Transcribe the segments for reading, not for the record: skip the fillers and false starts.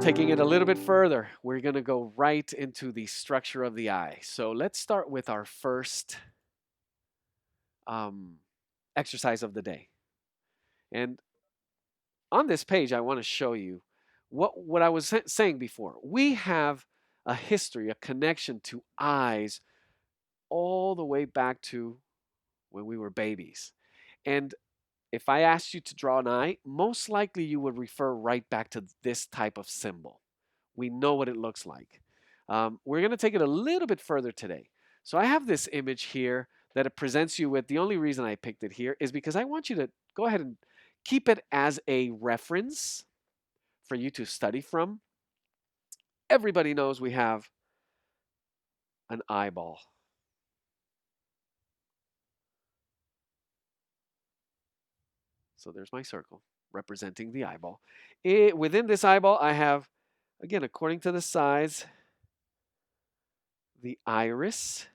Taking it a little bit further, we're going to go right into the structure of the eye. So let's start with our first um, exercise of the day. And on this page, I want to show you what I was saying before. We have a history, a connection to eyes all the way back to when we were babies. And if I asked you to draw an eye, most likely you would refer right back to this type of symbol. We know what it looks like. We're going to take it a little bit further today. So I have this image here that it presents you with. The only reason I picked it here is because I want you to go ahead and keep it as a reference for you to study from. Everybody knows we have an eyeball. So there's my circle representing the eyeball. Within this eyeball, I have, again, according to the size, the iris,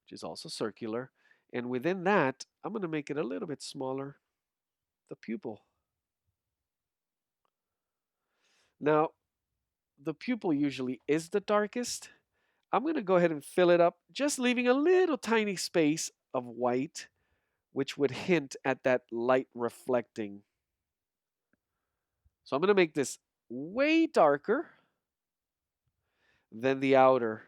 which is also circular. And within that, I'm going to make it a little bit smaller, the pupil. Now, the pupil usually is the darkest. I'm going to go ahead and fill it up, just leaving a little tiny space of white, which would hint at that light reflecting. So I'm going to make this way darker than the outer,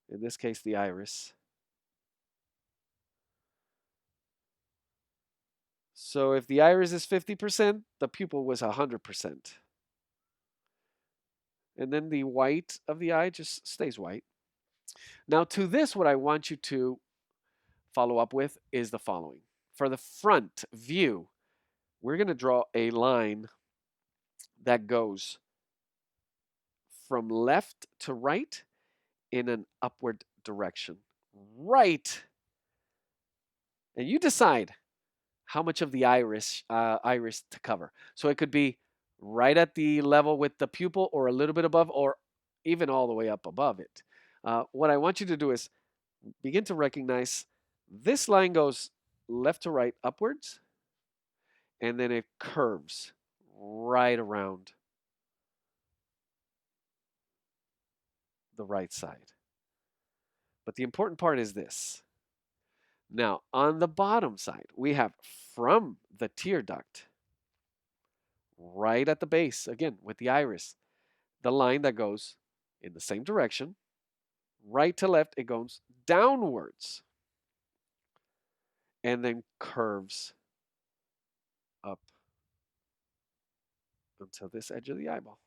in this case, the iris. So if the iris is 50%, the pupil was 100%. And then the white of the eye just stays white. Now to this, what I want you to follow up with is the following. For the front view, we're going to draw a line that goes from left to right in an upward direction. Right. And you decide how much of the iris to cover. So it could be right at the level with the pupil or a little bit above or even all the way up above it. What I want you to do is begin to recognize this line goes left to right upwards and then it curves right around the right side. But the important part is this. Now, on the bottom side, we have from the tear duct right at the base, again, with the iris, the line that goes in the same direction, right to left, it goes downwards and then curves up until this edge of the eyeball.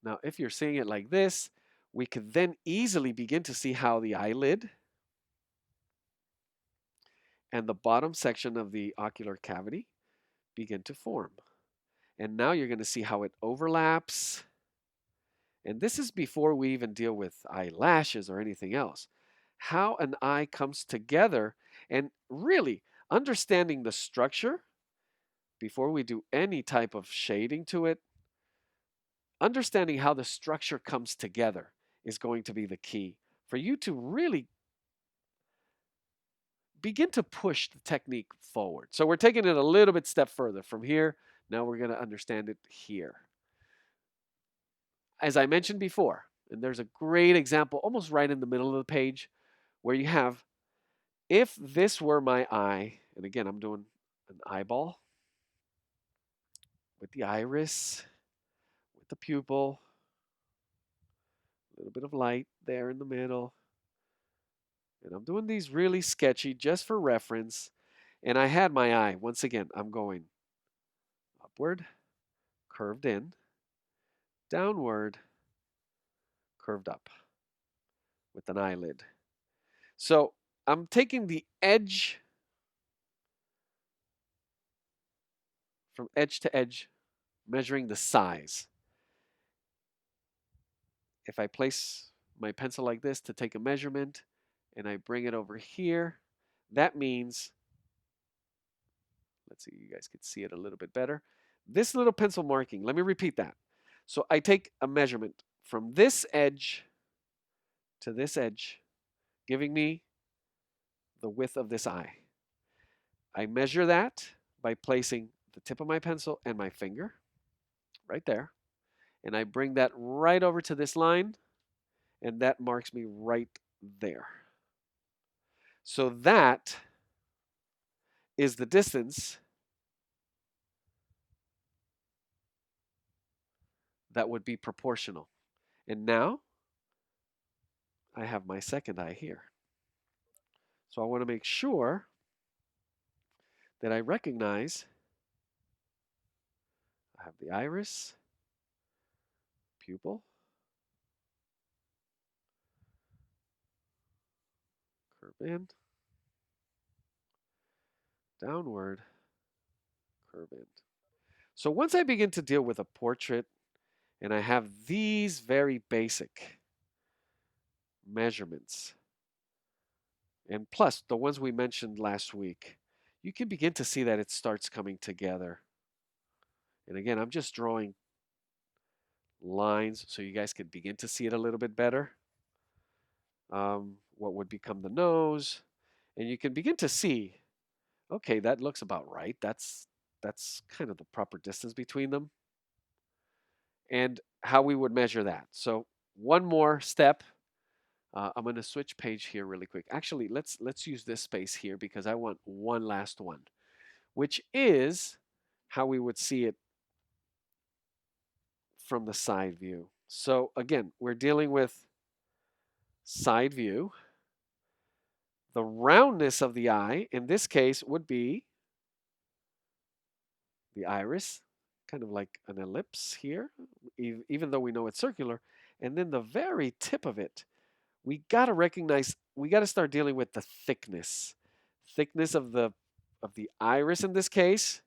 Now, if you're seeing it like this, we could then easily begin to see how the eyelid and the bottom section of the ocular cavity begin to form. And now you're going to see how it overlaps. And this is before we even deal with eyelashes or anything else. How an eye comes together and really understanding the structure before we do any type of shading to it. Understanding how the structure comes together is going to be the key for you to really begin to push the technique forward. So we're taking it a little bit step further from here. Now we're going to understand it here. As I mentioned before, and there's a great example almost right in the middle of the page where you have, if this were my eye, and again, I'm doing an eyeball with the iris, with the pupil, a little bit of light there in the middle. And I'm doing these really sketchy just for reference. And I had my eye. Once again, I'm going upward, curved in, downward, curved up with an eyelid. So I'm taking the edge from edge to edge, measuring the size. If I place my pencil like this to take a measurement and I bring it over here, that means, let's see, you guys can see it a little bit better. This little pencil marking, let me repeat that. So I take a measurement from this edge to this edge, giving me the width of this eye. I measure that by placing the tip of my pencil and my finger right there. And I bring that right over to this line, and that marks me right there. So that is the distance that would be proportional. And now I have my second eye here. So I want to make sure that I recognize I have the iris, pupil, curve in, downward, curve in. So once I begin to deal with a portrait and I have these very basic measurements, and plus the ones we mentioned last week, you can begin to see that it starts coming together. And again, I'm just drawing lines so you guys can begin to see it a little bit better. What would become the nose, and you can begin to see, okay, that looks about right. That's kind of the proper distance between them, and how we would measure that. So one more step. I'm going to switch page here really quick. Actually, let's use this space here because I want one last one, which is how we would see it from the side view. So again, we're dealing with side view. The roundness of the eye, in this case, would be the iris, kind of like an ellipse here, even though we know it's circular. And then the very tip of it, we got to recognize, we got to start dealing with the thickness. Thickness of the iris in this case,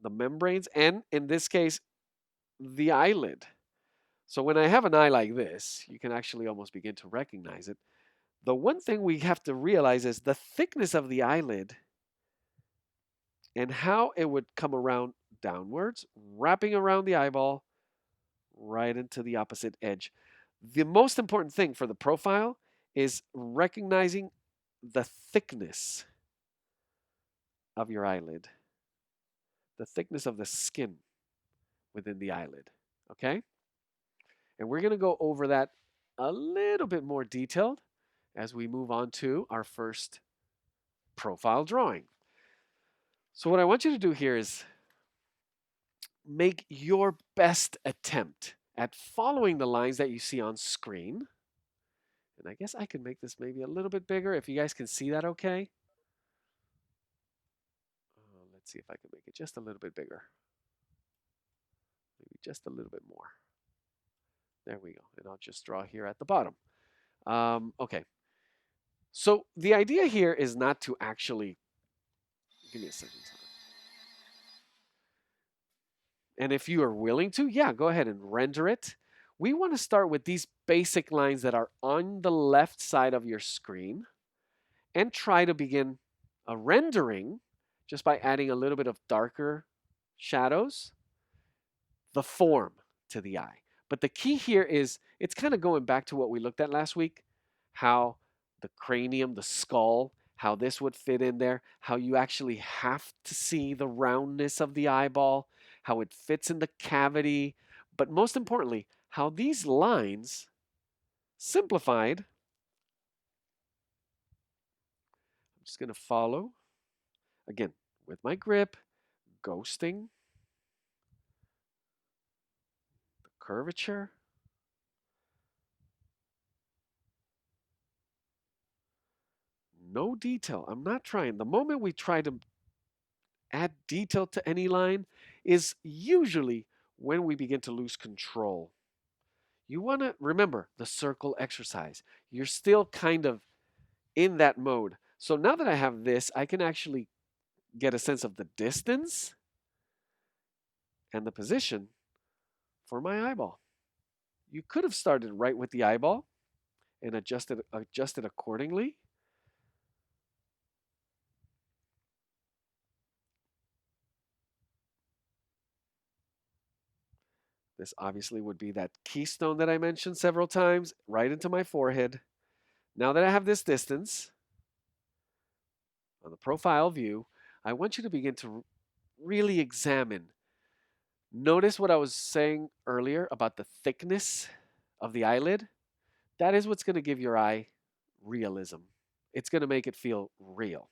the membranes, and in this case, the eyelid. So when I have an eye like this, you can actually almost begin to recognize it. The one thing we have to realize is the thickness of the eyelid and how it would come around downwards, wrapping around the eyeball right into the opposite edge. The most important thing for the profile is recognizing the thickness of your eyelid, the thickness of the skin within the eyelid, okay? And we're going to go over that a little bit more detailed as we move on to our first profile drawing. So what I want you to do here is make your best attempt at following the lines that you see on screen. And I guess I can make this maybe a little bit bigger if you guys can see that okay. Let's see if I can make it just a little bit bigger. Maybe just a little bit more. There we go. And I'll just draw here at the bottom. Okay. So the idea here is not to actually, give me a second. And if you are willing to, yeah, go ahead and render it. We want to start with these basic lines that are on the left side of your screen and try to begin a rendering just by adding a little bit of darker shadows, the form to the eye. But the key here is it's kind of going back to what we looked at last week, how the cranium, the skull, how this would fit in there, how you actually have to see the roundness of the eyeball, how it fits in the cavity, but most importantly, how these lines, simplified, I'm just going to follow, again, with my grip, ghosting, the curvature, no detail. I'm not trying. The moment we try to add detail to any line is usually when we begin to lose control. You want to remember the circle exercise. You're still kind of in that mode. So now that I have this, I can actually get a sense of the distance and the position for my eyeball. You could have started right with the eyeball and adjusted accordingly. This obviously would be that keystone that I mentioned several times, right into my forehead. Now that I have this distance on the profile view, I want you to begin to really examine. Notice what I was saying earlier about the thickness of the eyelid. That is what's going to give your eye realism. It's going to make it feel real.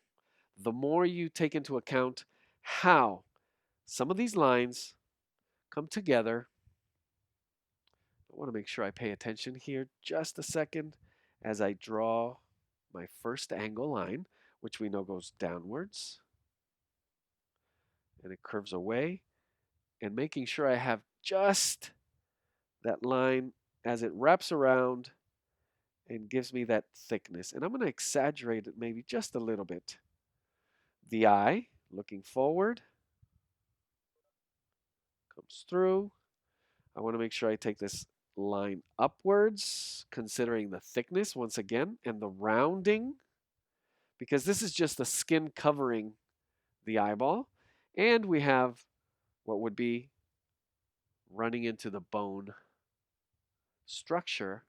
The more you take into account how some of these lines come together, I want to make sure I pay attention here just a second as I draw my first angle line, which we know goes downwards, and it curves away, and making sure I have just that line as it wraps around and gives me that thickness. And I'm going to exaggerate it maybe just a little bit. The eye looking forward comes through. I want to make sure I take this line upwards, considering the thickness once again and the rounding, because this is just the skin covering the eyeball. And we have what would be running into the bone structure,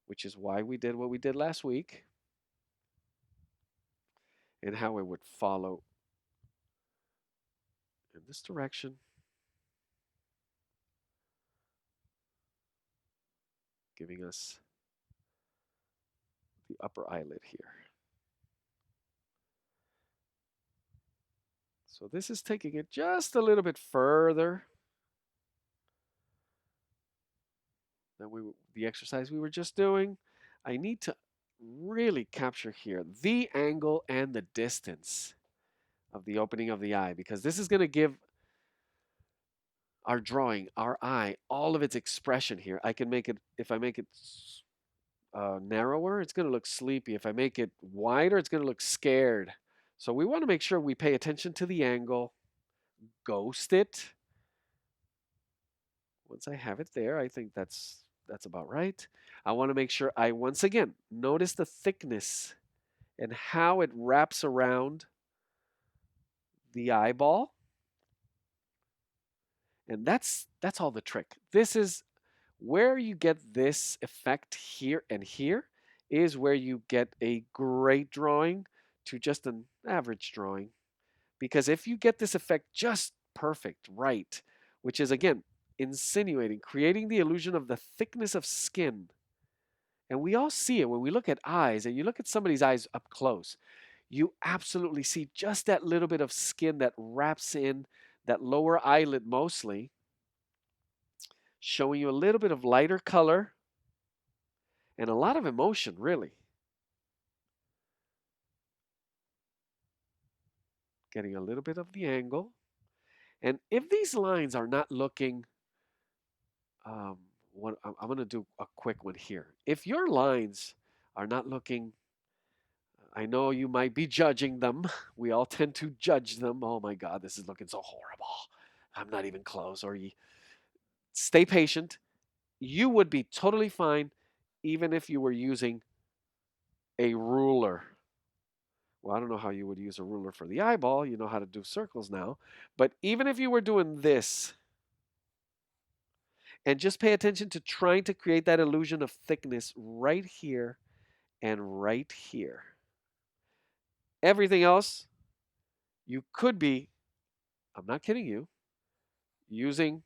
which is why we did what we did last week and how it would follow in this direction, giving us the upper eyelid here. So this is taking it just a little bit further than the exercise we were just doing. I need to really capture here the angle and the distance of the opening of the eye, because this is going to give our drawing, our eye, all of its expression here. I can make it, if I make it narrower, it's going to look sleepy. If I make it wider, it's going to look scared. So we want to make sure we pay attention to the angle, ghost it. Once I have it there, I think that's about right. I want to make sure I, once again, notice the thickness and how it wraps around the eyeball. And that's all the trick. This is where you get this effect here and here is where you get a great drawing to just an average drawing. Because if you get this effect just perfect, right, which is again, insinuating, creating the illusion of the thickness of skin. And we all see it when we look at eyes, and you look at somebody's eyes up close, you absolutely see just that little bit of skin that wraps in that lower eyelid mostly, showing you a little bit of lighter color and a lot of emotion, really. Getting a little bit of the angle. And if these lines are not looking, I'm going to do a quick one here. If your lines are not looking, I know you might be judging them. We all tend to judge them. Oh my God, this is looking so horrible. I'm not even close. Or you stay patient. You would be totally fine even if you were using a ruler. Well, I don't know how you would use a ruler for the eyeball. You know how to do circles now. But even if you were doing this, and just pay attention to trying to create that illusion of thickness right here and right here. Everything else, you could be, I'm not kidding you, using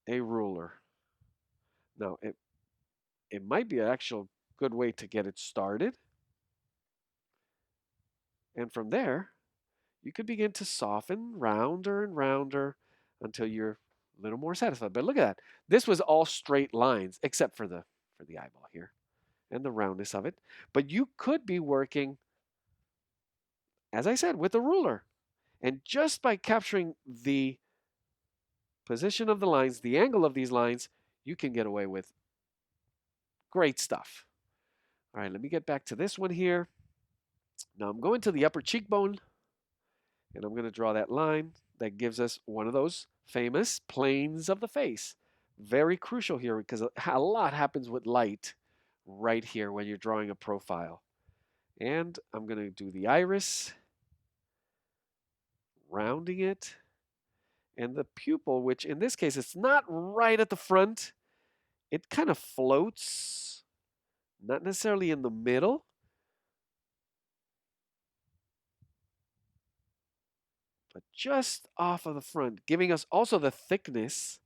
a ruler. Now, it might be an actual good way to get it started. And from there, you could begin to soften rounder and rounder until you're a little more satisfied. But look at that. This was all straight lines except for the eyeball here and the roundness of it. But you could be working, as I said, with a ruler. And just by capturing the position of the lines, the angle of these lines, you can get away with great stuff. All right, let me get back to this one here. Now I'm going to the upper cheekbone, and I'm going to draw that line that gives us one of those famous planes of the face. Very crucial here because a lot happens with light right here when you're drawing a profile. And I'm going to do the iris, rounding it, and the pupil, which in this case, it's not right at the front. It kind of floats, not necessarily in the middle. but just off of the front, giving us also the thickness,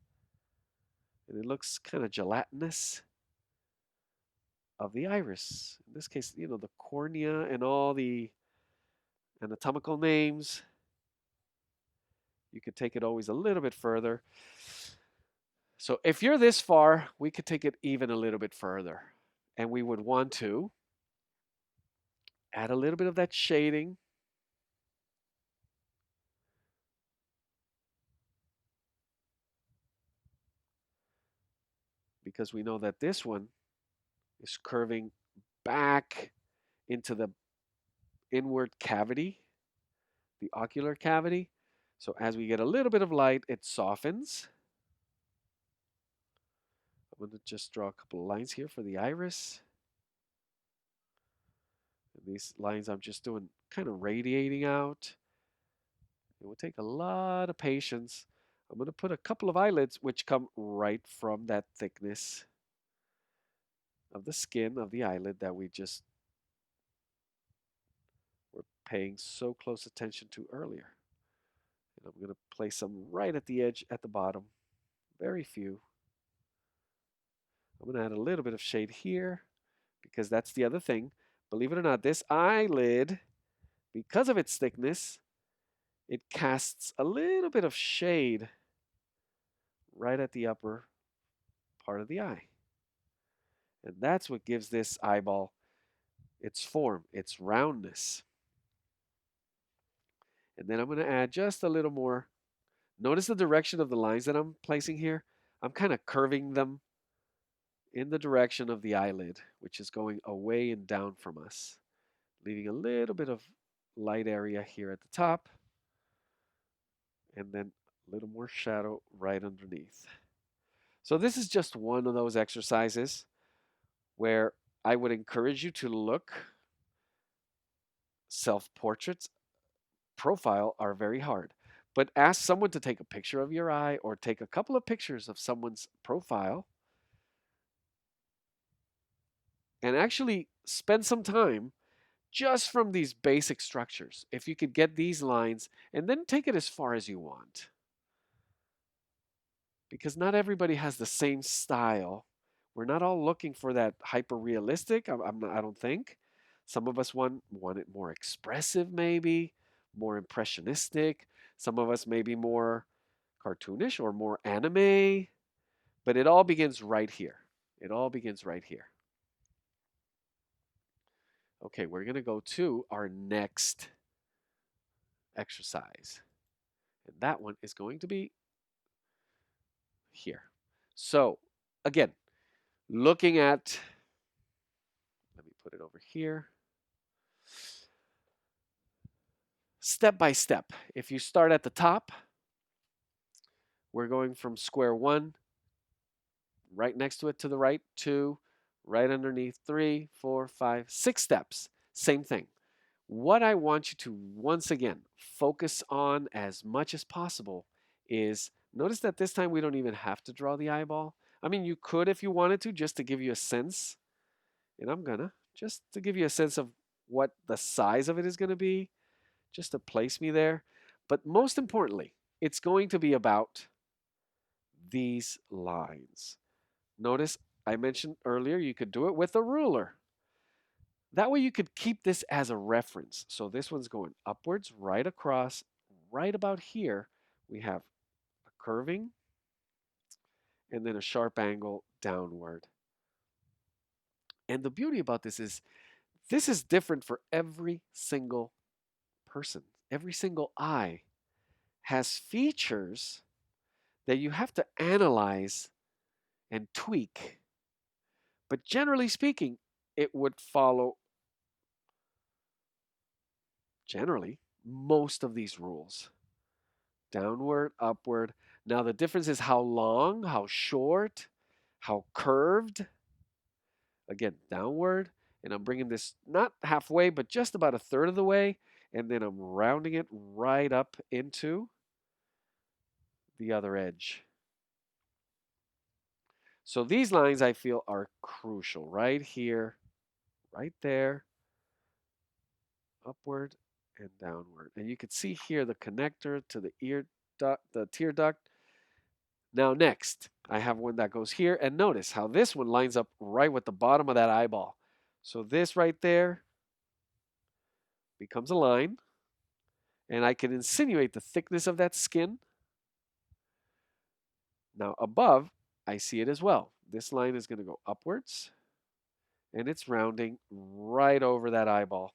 and it looks kind of gelatinous, of the iris. In this case, the cornea and all the anatomical names. You could take it always a little bit further. So if you're this far, we could take it even a little bit further. And we would want to add a little bit of that shading. Because we know that this one is curving back into the inward cavity, the ocular cavity. So as we get a little bit of light, it softens. I'm going to just draw a couple of lines here for the iris. And these lines I'm just doing kind of radiating out. It will take a lot of patience. I'm going to put a couple of eyelids which come right from that thickness of the skin of the eyelid that we just were paying so close attention to earlier. And I'm going to place some right at the edge at the bottom. Very few. I'm going to add a little bit of shade here because that's the other thing. Believe it or not, this eyelid, because of its thickness, it casts a little bit of shade right at the upper part of the eye. And that's what gives this eyeball its form, its roundness. And then I'm going to add just a little more. Notice the direction of the lines that I'm placing here. I'm kind of curving them in the direction of the eyelid, which is going away and down from us, leaving a little bit of light area here at the top, and then a little more shadow right underneath. So this is just one of those exercises where I would encourage you to look. Self-portraits, profile are very hard, but ask someone to take a picture of your eye or take a couple of pictures of someone's profile and actually spend some time just from these basic structures. If you could get these lines and then take it as far as you want. Because not everybody has the same style. We're not all looking for that hyper realistic. I don't think. Some of us want it more expressive, maybe more impressionistic. Some of us maybe more cartoonish or more anime. But it all begins right here. It all begins right here. Okay, we're going to go to our next exercise. And that one is going to be here. So, again, looking at, let me put it over here. Step by step. If you start at the top, we're going from square one, right next to it to the right, two, right underneath, 3, 4, 5, 6 steps. Same thing. What I want you to, once again, focus on as much as possible is, notice that this time we don't even have to draw the eyeball. I mean, you could if you wanted to, just to give you a sense. And I'm gonna, just to give you a sense of what the size of it is gonna be, just to place me there. But most importantly, it's going to be about these lines. Notice I mentioned earlier you could do it with a ruler. That way you could keep this as a reference. So this one's going upwards, right across, right about here. We have a curving and then a sharp angle downward. And the beauty about this is different for every single person. Every single eye has features that you have to analyze and tweak. But generally speaking, it would follow generally most of these rules. Downward, upward. Now the difference is how long, how short, how curved. Again, downward, and I'm bringing this not halfway, but just about a third of the way, and then I'm rounding it right up into the other edge. So these lines I feel are crucial right here, right there, upward and downward. And you can see here the connector to the ear duct, the tear duct. Now next, I have one that goes here, and notice how this one lines up right with the bottom of that eyeball. So this right there becomes a line, and I can insinuate the thickness of that skin. Now above, I see it as well. This line is going to go upwards, and it's rounding right over that eyeball,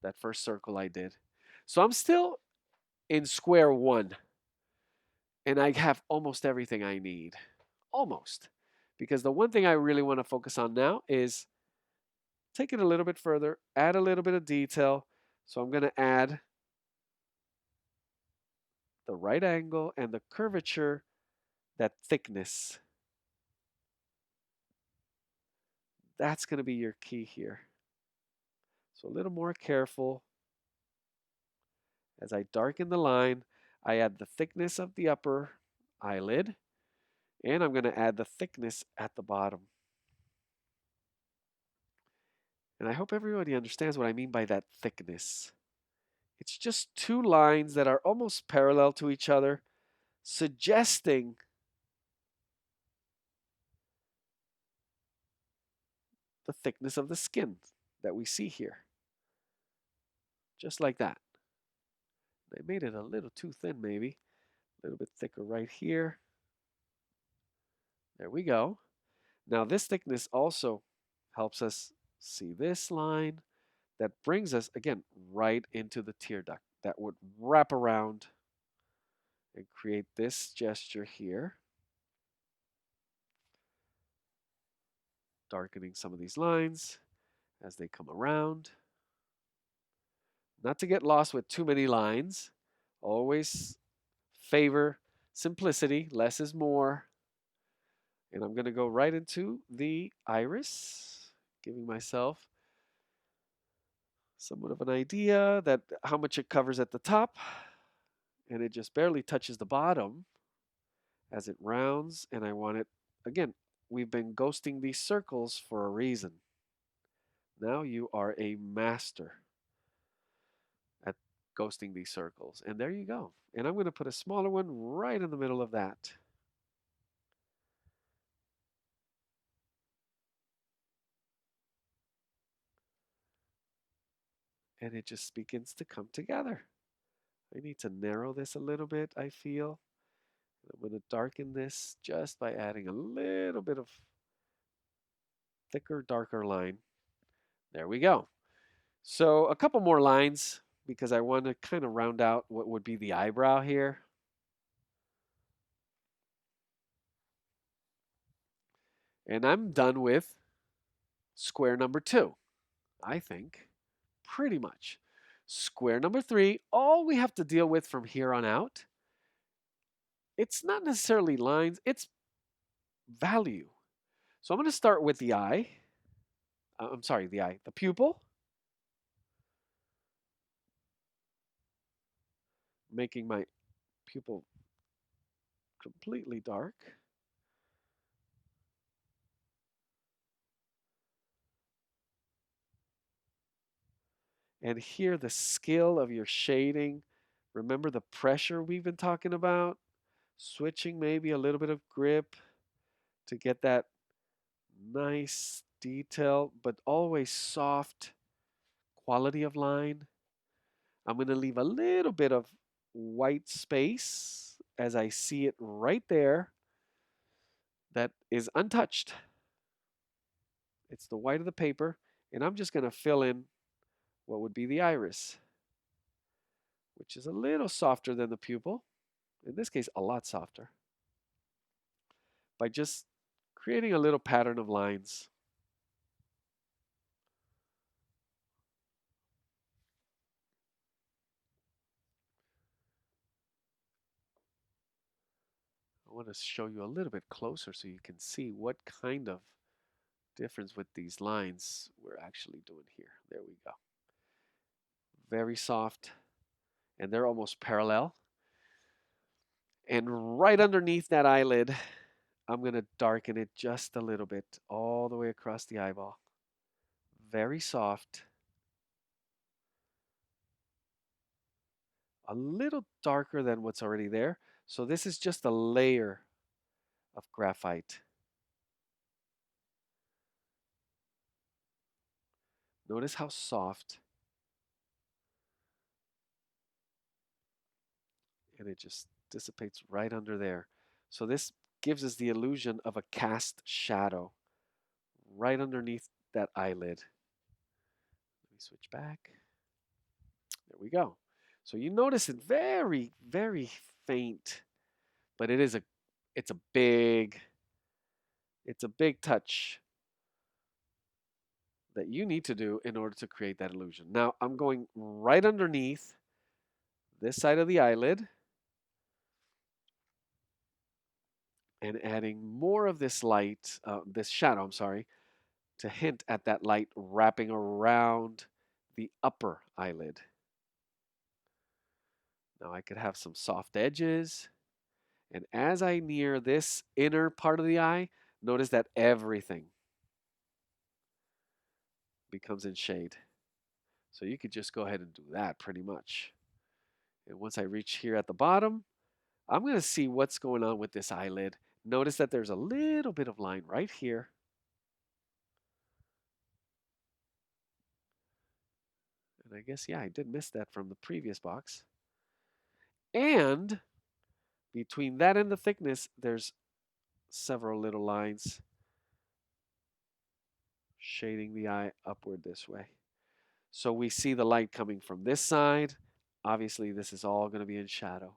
that first circle I did. So I'm still in square one, and I have almost everything I need. Almost. Because the one thing I really want to focus on now is take it a little bit further, add a little bit of detail. So I'm going to add the right angle and the curvature, that thickness. That's going to be your key here. So a little more careful. As I darken the line, I add the thickness of the upper eyelid, and I'm going to add the thickness at the bottom. And I hope everybody understands what I mean by that thickness. It's just two lines that are almost parallel to each other, suggesting the thickness of the skin that we see here. Just like that. I made it a little too thin, maybe. A little bit thicker right here. There we go. Now this thickness also helps us see this line that brings us, again, right into the tear duct. That would wrap around and create this gesture here. Darkening some of these lines as they come around. Not to get lost with too many lines. Always favor simplicity. Less is more. And I'm going to go right into the iris, giving myself somewhat of an idea that how much it covers at the top. And it just barely touches the bottom as it rounds. And I want it, again, we've been ghosting these circles for a reason. Now you are a master at ghosting these circles. And there you go. And I'm going to put a smaller one right in the middle of that. And it just begins to come together. I need to narrow this a little bit, I feel. I'm going to darken this just by adding a little bit of thicker, darker line. There we go. So a couple more lines because I want to kind of round out what would be the eyebrow here. And I'm done with square number 2, I think, pretty much. Square number 3, all we have to deal with from here on out, it's not necessarily lines, it's value. So I'm going to start with the eye. The pupil. Making my pupil completely dark. And here, the skill of your shading. Remember the pressure we've been talking about? Switching maybe a little bit of grip to get that nice detail, but always soft quality of line. I'm going to leave a little bit of white space as I see it right there that is untouched. It's the white of the paper, and I'm just going to fill in what would be the iris, which is a little softer than the pupil. In this case, a lot softer. By just creating a little pattern of lines. I want to show you a little bit closer so you can see what kind of difference with these lines we're actually doing here. There we go. Very soft, and they're almost parallel. And right underneath that eyelid, I'm going to darken it just a little bit all the way across the eyeball. Very soft. a little darker than what's already there. So this is just a layer of graphite. Notice how soft, and it just dissipates right under there. So this gives us the illusion of a cast shadow right underneath that eyelid. Let me switch back. There we go. So you notice it very, very faint, but it's a big, it's a big touch that you need to do in order to create that illusion. Now I'm going right underneath this side of the eyelid and adding more of this light, this shadow, I'm sorry, to hint at that light wrapping around the upper eyelid. Now I could have some soft edges. And as I near this inner part of the eye, notice that everything becomes in shade. So you could just go ahead and do that pretty much. And once I reach here at the bottom, I'm going to see what's going on with this eyelid. Notice that there's a little bit of line right here. And I guess, yeah, I did miss that from the previous box. And between that and the thickness, there's several little lines shading the eye upward this way. So we see the light coming from this side. Obviously, this is all going to be in shadow.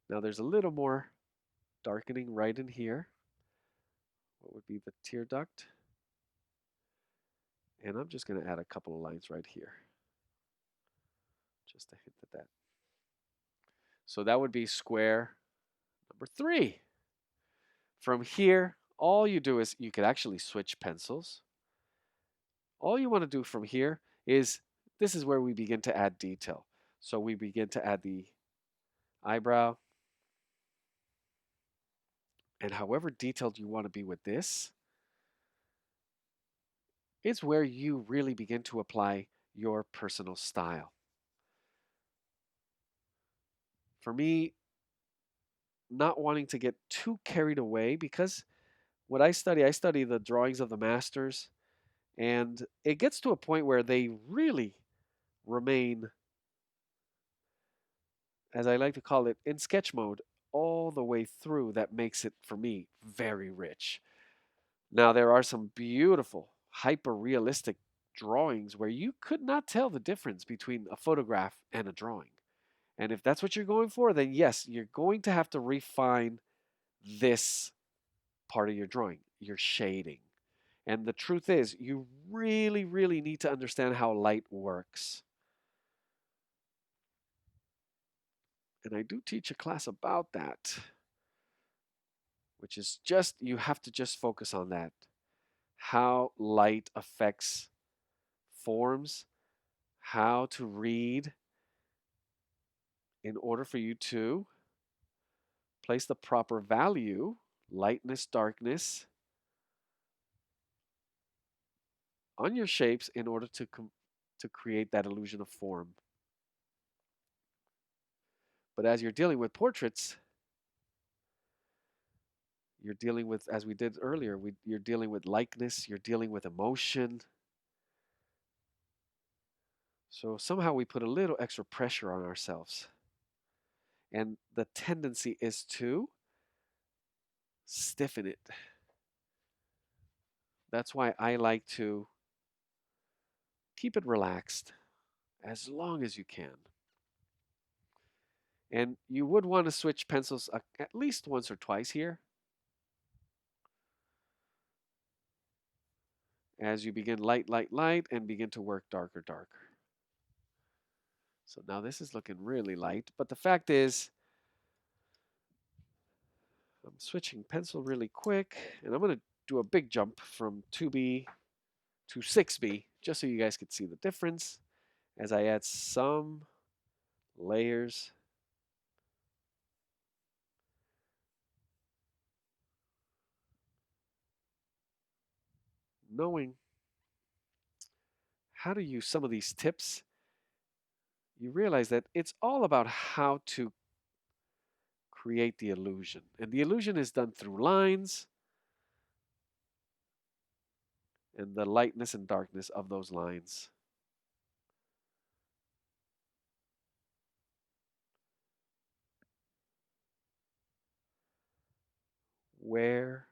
Now there's a little more darkening right in here. What would be the tear duct? And I'm just going to add a couple of lines right here. Just to hint at that. So that would be square number 3. From here, all you do is you could actually switch pencils. All you want to do from here is, this is where we begin to add detail. So we begin to add the eyebrow. And however detailed you want to be with this, is where you really begin to apply your personal style. For me, not wanting to get too carried away, because what I study the drawings of the masters, and it gets to a point where they really remain, as I like to call it, in sketch mode all the way through. That makes it, for me, very rich. Now, there are some beautiful, hyper realistic drawings where you could not tell the difference between a photograph and a drawing. And if that's what you're going for, then yes, you're going to have to refine this part of your drawing, your shading. And the truth is, you really, really need to understand how light works. And I do teach a class about that, which is just, you have to just focus on that. How light affects forms, how to read in order for you to place the proper value, lightness, darkness, on your shapes in order to create that illusion of form. But as you're dealing with portraits, you're dealing with, as we did earlier, you're dealing with likeness, you're dealing with emotion. So somehow we put a little extra pressure on ourselves. And the tendency is to stiffen it. That's why I like to keep it relaxed as long as you can. And you would want to switch pencils at least once or twice here, as you begin light, light, light, and begin to work darker, darker. So now this is looking really light, but the fact is, I'm switching pencil really quick, and I'm going to do a big jump from 2B to 6B, just so you guys could see the difference as I add some layers. Knowing how to use some of these tips, you realize that it's all about how to create the illusion. And the illusion is done through lines and the lightness and darkness of those lines. Where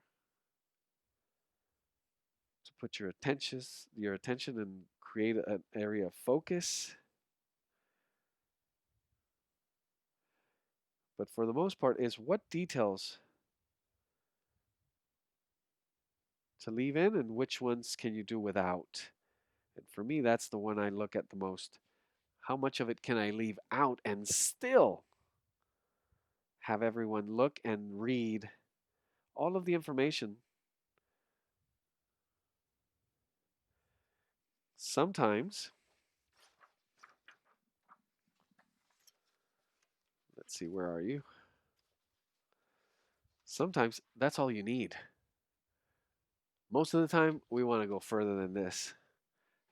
to put your attention and create an area of focus. But for the most part is what details to leave in and which ones can you do without. And for me, that's the one I look at the most. How much of it can I leave out and still have everyone look and read all of the information? Sometimes, let's see, where are you? Sometimes that's all you need. Most of the time, we want to go further than this.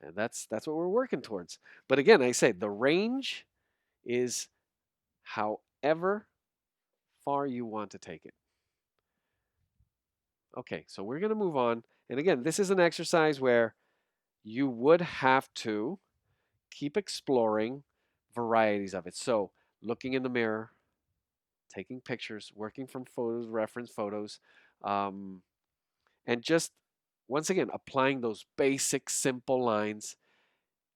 And that's what we're working towards. But again, I say the range is however far you want to take it. Okay, so we're going to move on. And again, this is an exercise where you would have to keep exploring varieties of it. So looking in the mirror, taking pictures, working from photos, reference photos, and just once again applying those basic simple lines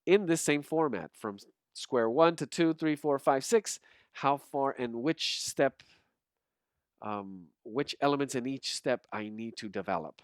in this same format from square 1 to 2, 3, 4, 5, 6. How far and which step, which elements in each step I need to develop.